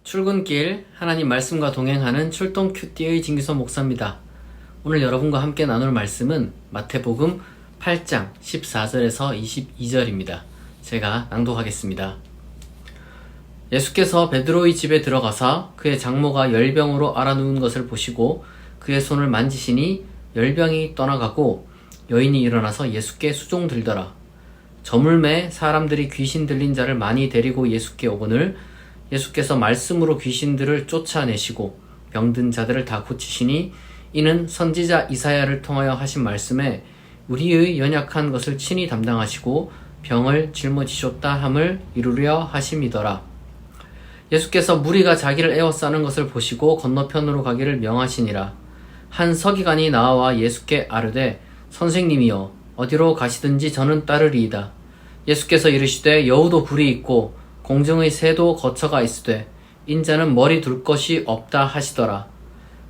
출근길 하나님 말씀과 동행하는 출동 큐티의 진기선 목사입니다. 오늘 여러분과 함께 나눌 말씀은 마태복음 8장 14절에서 22절입니다. 제가 낭독하겠습니다. 예수께서 베드로의 집에 들어가사 그의 장모가 열병으로 앓아누운 것을 보시고 그의 손을 만지시니 열병이 떠나가고 여인이 일어나서 예수께 수종들더라. 저물매 사람들이 귀신 들린 자를 많이 데리고 예수께 오거늘 예수께서 말씀으로 귀신들을 쫓아내시고 병든 자들을 다 고치시니 이는 선지자 이사야를 통하여 하신 말씀에 우리의 연약한 것을 친히 담당하시고 병을 짊어지셨다 함을 이루려 하심이더라. 예수께서 무리가 자기를 에워싸는 것을 보시고 건너편으로 가기를 명하시니라. 한 서기관이 나와 예수께 아뢰되 선생님이여 어디로 가시든지 저는 따르리이다. 예수께서 이르시되 여우도 굴이 있고 공중의 새도 거처가 있으되 인자는 머리 둘 것이 없다 하시더라.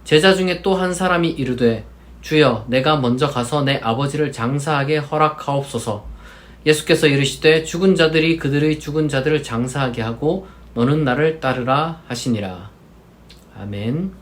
제자 중에 또 한 사람이 이르되 주여 내가 먼저 가서 내 아버지를 장사하게 허락하옵소서. 예수께서 이르시되 죽은 자들이 그들의 죽은 자들을 장사하게 하고 너는 나를 따르라 하시니라. 아멘.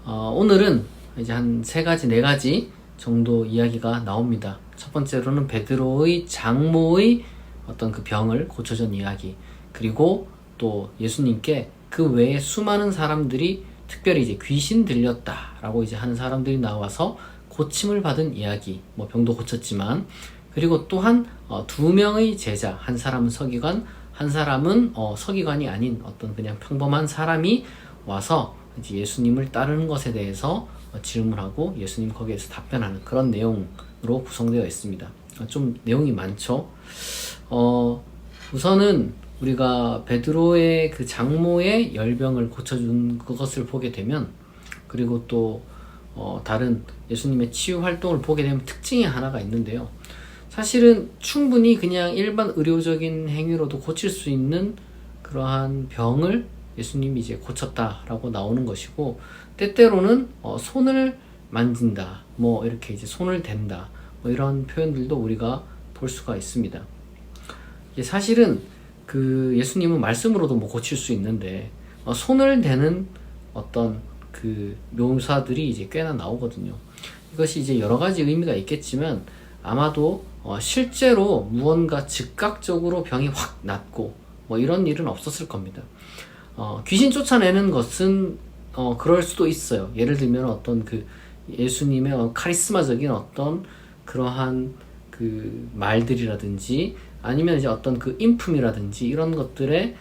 오늘은 이제 한 세 가지, 네 가지 정도 이야기가 나옵니다. 첫 번째로는 베드로의 장모의 어떤 그 병을 고쳐준 이야기, 그리고 또 예수님께 그 외에 수많은 사람들이 특별히 이제 귀신 들렸다라고 이제 하는 사람들이 나와서 고침을 받은 이야기, 뭐 병도 고쳤지만, 그리고 또한 두 명의 제자, 한 사람은 서기관, 한 사람은 서기관이 아닌 어떤 그냥 평범한 사람이 와서 이제 예수님을 따르는 것에 대해서 질문하고 예수님 거기에서 답변하는 그런 내용으로 구성되어 있습니다. 좀 내용이 많죠. 우선은 우리가 베드로의 그 장모의 열병을 고쳐준 그것을 보게 되면, 그리고 또 다른 예수님의 치유 활동을 보게 되면 특징이 하나가 있는데요. 사실은 충분히 그냥 일반 의료적인 행위로도 고칠 수 있는 그러한 병을 예수님이 이제 고쳤다라고 나오는 것이고, 때때로는 손을 만진다, 뭐 이렇게 이제 손을 댄다, 뭐 이런 표현들도 우리가 볼 수가 있습니다. 사실은 그 예수님은 말씀으로도 뭐 고칠 수 있는데 손을 대는 어떤 그 묘사들이 이제 꽤나 나오거든요. 이것이 이제 여러 가지 의미가 있겠지만 아마도 실제로 무언가 즉각적으로 병이 확 낫고 뭐 이런 일은 없었을 겁니다. 귀신 쫓아내는 것은 그럴 수도 있어요. 예를 들면 어떤 그 예수님의 카리스마적인 어떤 그러한 그 말들이라든지 아니면 이제 어떤 그 인품이라든지 이런 것들에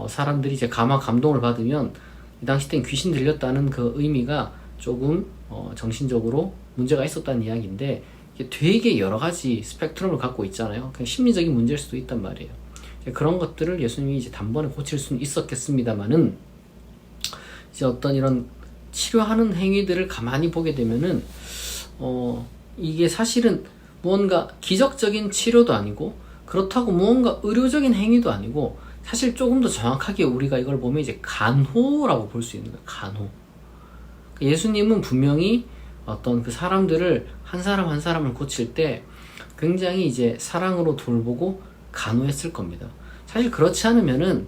사람들이 이제 감동을 받으면 이 당시 땐 귀신 들렸다는 그 의미가 조금 정신적으로 문제가 있었다는 이야기인데, 이게 되게 여러 가지 스펙트럼을 갖고 있잖아요. 그냥 심리적인 문제일 수도 있단 말이에요. 그런 것들을 예수님이 이제 단번에 고칠 수는 있었겠습니다만은, 이제 어떤 이런 치료하는 행위들을 가만히 보게 되면은 이게 사실은 무언가 기적적인 치료도 아니고, 그렇다고 무언가 의료적인 행위도 아니고, 사실 조금 더 정확하게 우리가 이걸 보면 이제 간호라고 볼 수 있는 거예요. 간호. 예수님은 분명히 어떤 그 사람들을 한 사람 한 사람을 고칠 때 굉장히 이제 사랑으로 돌보고 간호했을 겁니다. 사실 그렇지 않으면은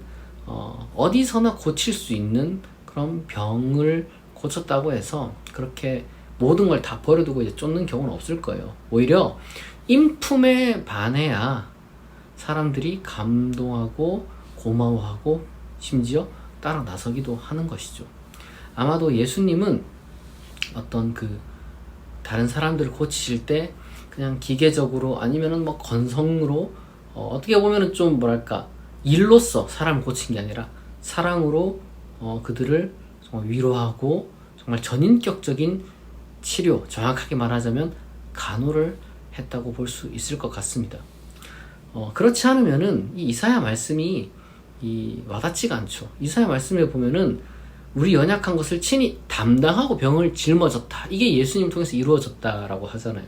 어디서나 고칠 수 있는 그런 병을 고쳤다고 해서 그렇게 모든 걸 다 버려두고 이제 쫓는 경우는 없을 거예요. 오히려 인품에 반해야 사람들이 감동하고 고마워하고 심지어 따라 나서기도 하는 것이죠. 아마도 예수님은 어떤 그 다른 사람들을 고치실 때 그냥 기계적으로 아니면은 뭐 건성으로 어떻게 보면은 좀 뭐랄까 일로서 사람을 고친 게 아니라 사랑으로 그들을 정말 위로하고 정말 전인격적인 치료, 정확하게 말하자면 간호를 했다고 볼 수 있을 것 같습니다. 그렇지 않으면은 이 이사야 말씀이 와닿지가 않죠. 이사야 말씀에 보면은 우리 연약한 것을 친히 담당하고 병을 짊어졌다, 이게 예수님 통해서 이루어졌다라고 하잖아요.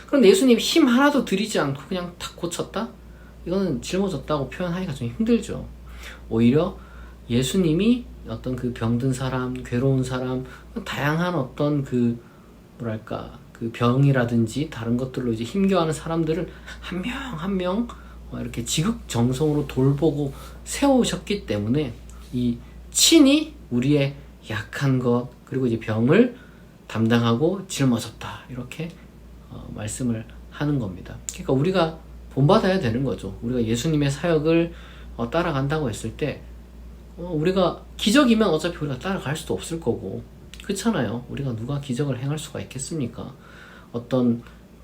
그런데 예수님 힘 하나도 들이지 않고 그냥 탁 고쳤다? 이거는 짊어졌다고 표현하기가 좀 힘들죠. 오히려 예수님이 어떤 그 병든 사람, 괴로운 사람, 다양한 어떤 그 뭐랄까 그 병이라든지 다른 것들로 이제 힘겨워하는 사람들을 한 명 한 명 이렇게 지극정성으로 돌보고 세우셨기 때문에 이 친히 우리의 약한 것 그리고 이제 병을 담당하고 짊어졌다 이렇게 말씀을 하는 겁니다. 그러니까 우리가 본받아야 되는 거죠. 우리가 예수님의 사역을 따라간다고 했을 때 우리가 기적이면 어차피 우리가 따라갈 수도 없을 거고 그렇잖아요. 우리가 누가 기적을 행할 수가 있겠습니까? 어떤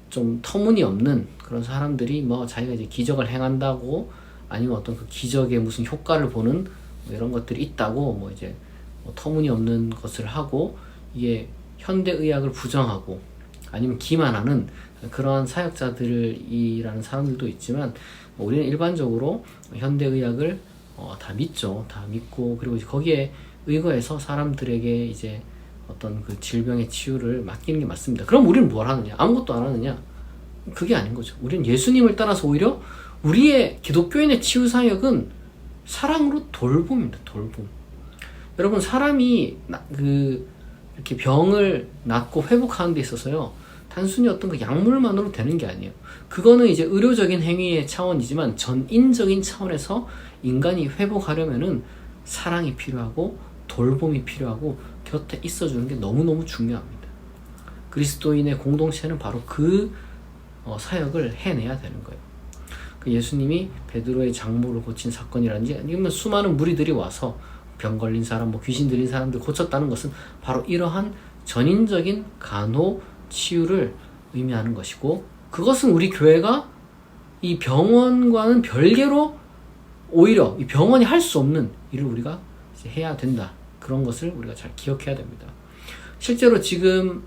좀 터무니없는 그런 사람들이 뭐 자기가 이제 기적을 행한다고 아니면 어떤 그 기적의 무슨 효과를 보는 뭐 이런 것들이 있다고 뭐 이제 뭐 터무니없는 것을 하고 이게 현대의학을 부정하고 아니면 기만하는 그러한 사역자들이라는 사람들도 있지만 우리는 일반적으로 현대의학을 다 믿죠. 다 믿고 그리고 이제 거기에 의거해서 사람들에게 이제 어떤 그 질병의 치유를 맡기는 게 맞습니다. 그럼 우리는 뭘 하느냐? 아무것도 안 하느냐? 그게 아닌 거죠. 우리는 예수님을 따라서 오히려 우리의 기독교인의 치유 사역은 사랑으로 돌봄입니다. 돌봄. 여러분 사람이 이렇게 병을 낫고 회복하는 데 있어서요. 단순히 어떤 그 약물만으로 되는 게 아니에요. 그거는 이제 의료적인 행위의 차원이지만 전인적인 차원에서 인간이 회복하려면은 사랑이 필요하고 돌봄이 필요하고 곁에 있어주는 게 너무너무 중요합니다. 그리스도인의 공동체는 바로 그 사역을 해내야 되는 거예요. 그 예수님이 베드로의 장모를 고친 사건이라든지 아니면 수많은 무리들이 와서 병 걸린 사람, 뭐 귀신 들린 사람들 고쳤다는 것은 바로 이러한 전인적인 간호 치유를 의미하는 것이고 그것은 우리 교회가 이 병원과는 별개로 오히려 이 병원이 할 수 없는 일을 우리가 이제 해야 된다. 그런 것을 우리가 잘 기억해야 됩니다. 실제로 지금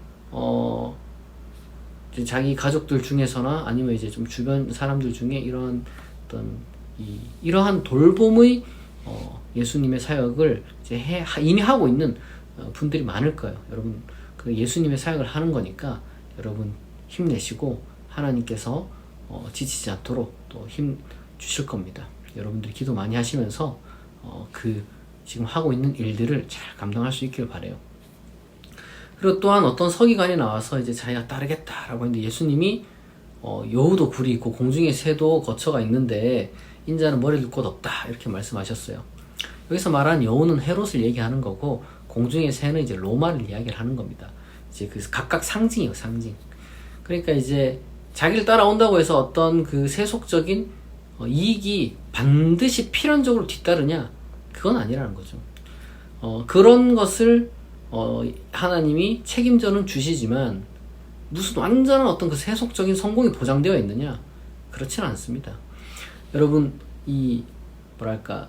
이제 자기 가족들 중에서나 아니면 이제 좀 주변 사람들 중에 이러한 어떤 이러한 돌봄의 예수님의 사역을 이제 이미 하고 있는 분들이 많을 거예요. 여러분 그 예수님의 사역을 하는 거니까 여러분 힘내시고 하나님께서 지치지 않도록 또 힘 주실 겁니다. 여러분들이 기도 많이 하시면서 그 지금 하고 있는 일들을 잘 감당할 수 있길 바래요. 그리고 또한 어떤 서기관이 나와서 이제 자기가 따르겠다라고 했는데 예수님이 여우도 굴이 있고 공중의 새도 거처가 있는데 인자는 머리 둘 곳 없다 이렇게 말씀하셨어요. 여기서 말한 여우는 헤롯을 얘기하는 거고 공중의 새는 이제 로마를 이야기를 하는 겁니다. 이제 그 각각 상징이에요, 상징. 그러니까 이제 자기를 따라온다고 해서 어떤 그 세속적인 이익이 반드시 필연적으로 뒤따르냐? 그건 아니라는 거죠. 그런 것을 하나님이 책임져는 주시지만 무슨 완전한 어떤 그 세속적인 성공이 보장되어 있느냐? 그렇지는 않습니다. 여러분 이 뭐랄까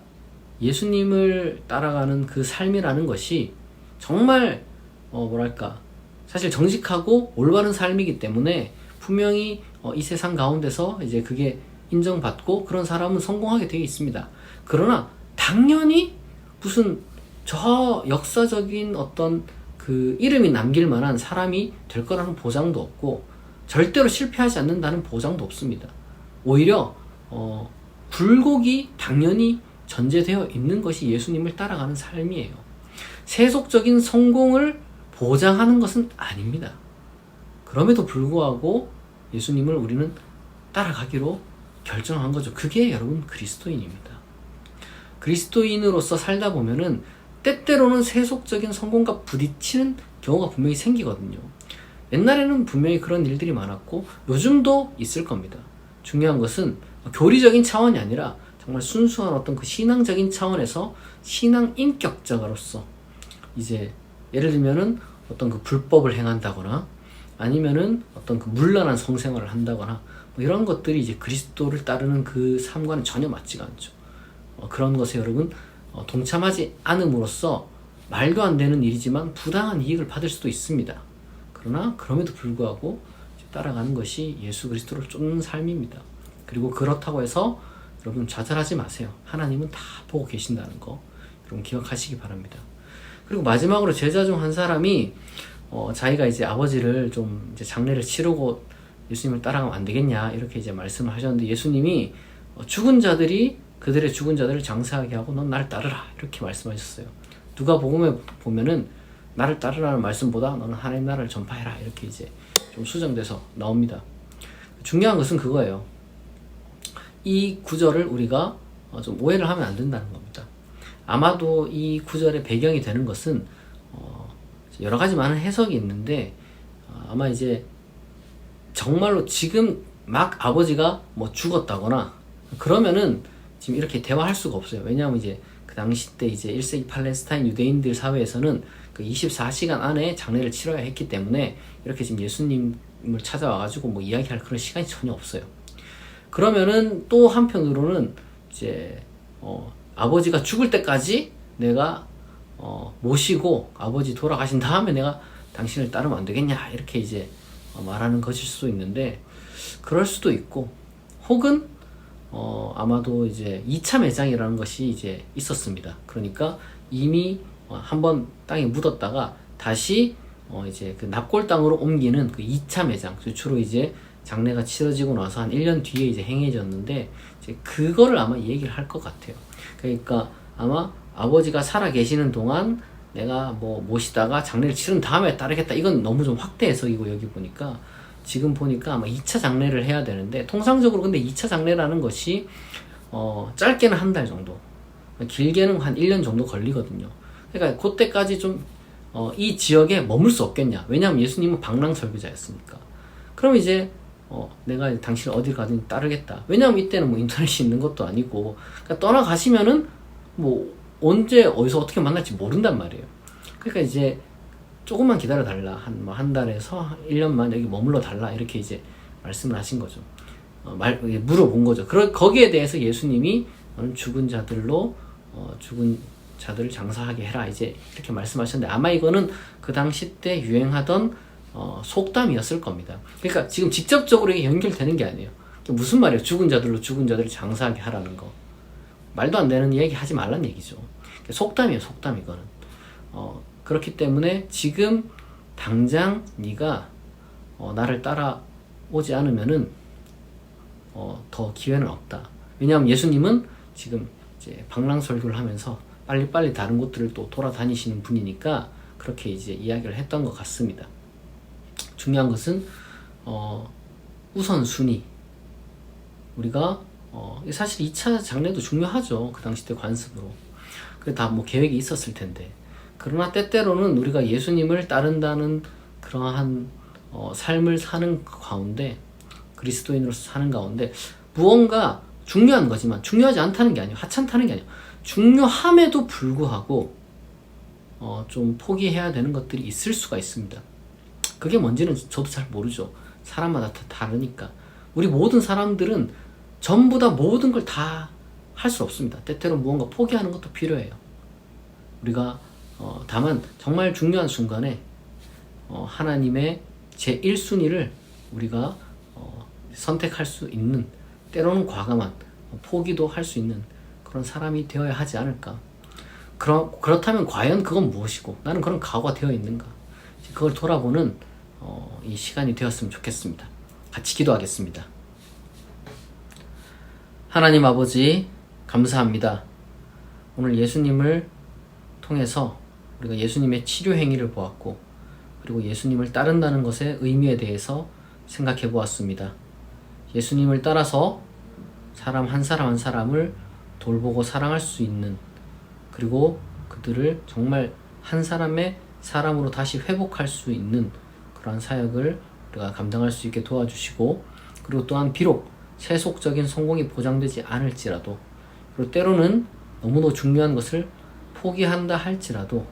예수님을 따라가는 그 삶이라는 것이 정말 뭐랄까 사실 정직하고 올바른 삶이기 때문에 분명히 이 세상 가운데서 이제 그게 인정받고 그런 사람은 성공하게 되어 있습니다. 그러나 당연히 무슨 저 역사적인 어떤 그 이름이 남길 만한 사람이 될 거라는 보장도 없고 절대로 실패하지 않는다는 보장도 없습니다. 오히려 굴곡이 당연히 전제되어 있는 것이 예수님을 따라가는 삶이에요. 세속적인 성공을 보장하는 것은 아닙니다. 그럼에도 불구하고 예수님을 우리는 따라가기로 결정한 거죠. 그게 여러분 그리스도인입니다. 그리스도인으로서 살다 보면은 때때로는 세속적인 성공과 부딪히는 경우가 분명히 생기거든요. 옛날에는 분명히 그런 일들이 많았고 요즘도 있을 겁니다. 중요한 것은 교리적인 차원이 아니라 정말 순수한 어떤 그 신앙적인 차원에서 신앙 인격자로서 이제 예를 들면은 어떤 그 불법을 행한다거나 아니면은 어떤 그 문란한 성생활을 한다거나 뭐 이런 것들이 이제 그리스도를 따르는 그 삶과는 전혀 맞지가 않죠. 그런 것에 여러분 동참하지 않음으로써 말도 안 되는 일이지만 부당한 이익을 받을 수도 있습니다. 그러나 그럼에도 불구하고 따라가는 것이 예수 그리스도를 쫓는 삶입니다. 그리고 그렇다고 해서 여러분 좌절하지 마세요. 하나님은 다 보고 계신다는 거 여러분 기억하시기 바랍니다. 그리고 마지막으로 제자 중 한 사람이 자기가 이제 아버지를 좀 이제 장례를 치르고 예수님을 따라가면 안 되겠냐 이렇게 이제 말씀을 하셨는데 예수님이 죽은 자들이 그들의 죽은 자들을 장사하게 하고 넌 나를 따르라 이렇게 말씀하셨어요. 누가복음에 보면은 나를 따르라는 말씀보다 너는 하나님 나라를 전파해라 이렇게 이제 좀 수정돼서 나옵니다. 중요한 것은 그거예요. 이 구절을 우리가 좀 오해를 하면 안 된다는 겁니다. 아마도 이 구절의 배경이 되는 것은 여러 가지 많은 해석이 있는데 아마 이제 정말로 지금 막 아버지가 뭐 죽었다거나 그러면은 지금 이렇게 대화할 수가 없어요. 왜냐하면 이제 그 당시 때 이제 1세기 팔레스타인 유대인들 사회에서는 그 24시간 안에 장례를 치러야 했기 때문에 이렇게 지금 예수님을 찾아와가지고 뭐 이야기할 그런 시간이 전혀 없어요. 그러면은 또 한편으로는 이제 아버지가 죽을 때까지 내가 모시고 아버지 돌아가신 다음에 내가 당신을 따르면 안 되겠냐 이렇게 이제 말하는 것일 수도 있는데 그럴 수도 있고 혹은 아마도 이제 2차 매장이라는 것이 이제 있었습니다. 그러니까 이미 한번 땅에 묻었다가 다시 이제 그 납골 땅으로 옮기는 그 2차 매장, 주로 이제 장례가 치러지고 나서 한 1년 뒤에 이제 행해졌는데 이제 그거를 아마 얘기를 할 것 같아요. 그러니까 아마 아버지가 살아 계시는 동안 내가 뭐 모시다가 장례를 치른 다음에 따르겠다. 이건 너무 좀 확대 해석이고 여기 보니까 지금 보니까 아마 2차 장례를 해야 되는데 통상적으로 근데 2차 장례라는 것이 짧게는 한 달 정도, 길게는 한 1년 정도 걸리거든요. 그러니까 그때까지 좀 이 지역에 머물 수 없겠냐. 왜냐하면 예수님은 방랑 설교자였으니까. 그럼 이제 내가 당신을 어딜 가든 따르겠다. 왜냐하면 이때는 뭐 인터넷이 있는 것도 아니고 그러니까 떠나가시면은 뭐 언제 어디서 어떻게 만날지 모른단 말이에요. 그러니까 이제 조금만 기다려 달라. 한 달에서 1년만 여기 머물러 달라. 이렇게 이제 말씀을 하신 거죠. 물어본 거죠. 거기에 대해서 예수님이 죽은 자들로 죽은 자들을 장사하게 해라. 이제 이렇게 말씀하셨는데 아마 이거는 그 당시 때 유행하던 속담이었을 겁니다. 그러니까 지금 직접적으로 이게 연결되는 게 아니에요. 무슨 말이에요? 죽은 자들로 죽은 자들을 장사하게 하라는 거. 말도 안 되는 얘기 하지 말란 얘기죠. 속담이에요, 속담 이거는. 그렇기 때문에 지금 당장 네가 나를 따라오지 않으면은 더 기회는 없다. 왜냐하면 예수님은 지금 이제 방랑설교를 하면서 빨리빨리 다른 곳들을 또 돌아다니시는 분이니까 그렇게 이제 이야기를 했던 것 같습니다. 중요한 것은 우선순위. 우리가 사실 2차 장례도 중요하죠. 그 당시 때 관습으로. 그게 다 뭐 계획이 있었을 텐데. 그러나 때때로는 우리가 예수님을 따른다는 그러한 삶을 사는 가운데, 그리스도인으로서 사는 가운데 무언가 중요한 거지만 중요하지 않다는 게 아니에요. 하찮다는 게 아니에요. 중요함에도 불구하고 좀 포기해야 되는 것들이 있을 수가 있습니다. 그게 뭔지는 저도 잘 모르죠. 사람마다 다 다르니까. 우리 모든 사람들은 전부 다 모든 걸 다 할 수 없습니다. 때때로 무언가 포기하는 것도 필요해요. 우리가 다만 정말 중요한 순간에 하나님의 제1순위를 우리가 선택할 수 있는, 때로는 과감한 포기도 할 수 있는 그런 사람이 되어야 하지 않을까. 그렇다면 과연 그건 무엇이고 나는 그런 각오가 되어 있는가, 그걸 돌아보는 이 시간이 되었으면 좋겠습니다. 같이 기도하겠습니다. 하나님 아버지, 감사합니다. 오늘 예수님을 통해서 우리가 예수님의 치료 행위를 보았고, 그리고 예수님을 따른다는 것의 의미에 대해서 생각해 보았습니다. 예수님을 따라서 사람 한 사람을 돌보고 사랑할 수 있는, 그리고 그들을 정말 한 사람의 사람으로 다시 회복할 수 있는 그러한 사역을 우리가 감당할 수 있게 도와주시고, 그리고 또한 비록 세속적인 성공이 보장되지 않을지라도, 그리고 때로는 너무도 중요한 것을 포기한다 할지라도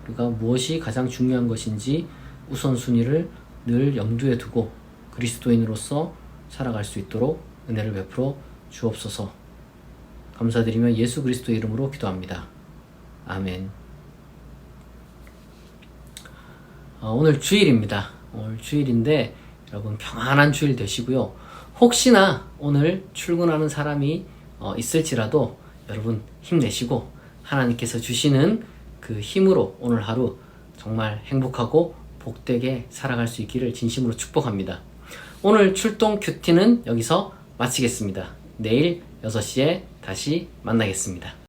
우리가 무엇이 가장 중요한 것인지 우선순위를 늘 염두에 두고 그리스도인으로서 살아갈 수 있도록 은혜를 베풀어 주옵소서. 감사드리며 예수 그리스도의 이름으로 기도합니다. 아멘. 오늘 주일입니다. 오늘 주일인데 여러분 평안한 주일 되시고요. 혹시나 오늘 출근하는 사람이 있을지라도 여러분 힘내시고 하나님께서 주시는 그 힘으로 오늘 하루 정말 행복하고 복되게 살아갈 수 있기를 진심으로 축복합니다. 오늘 출동 큐티는 여기서 마치겠습니다. 내일 6시에 다시 만나겠습니다.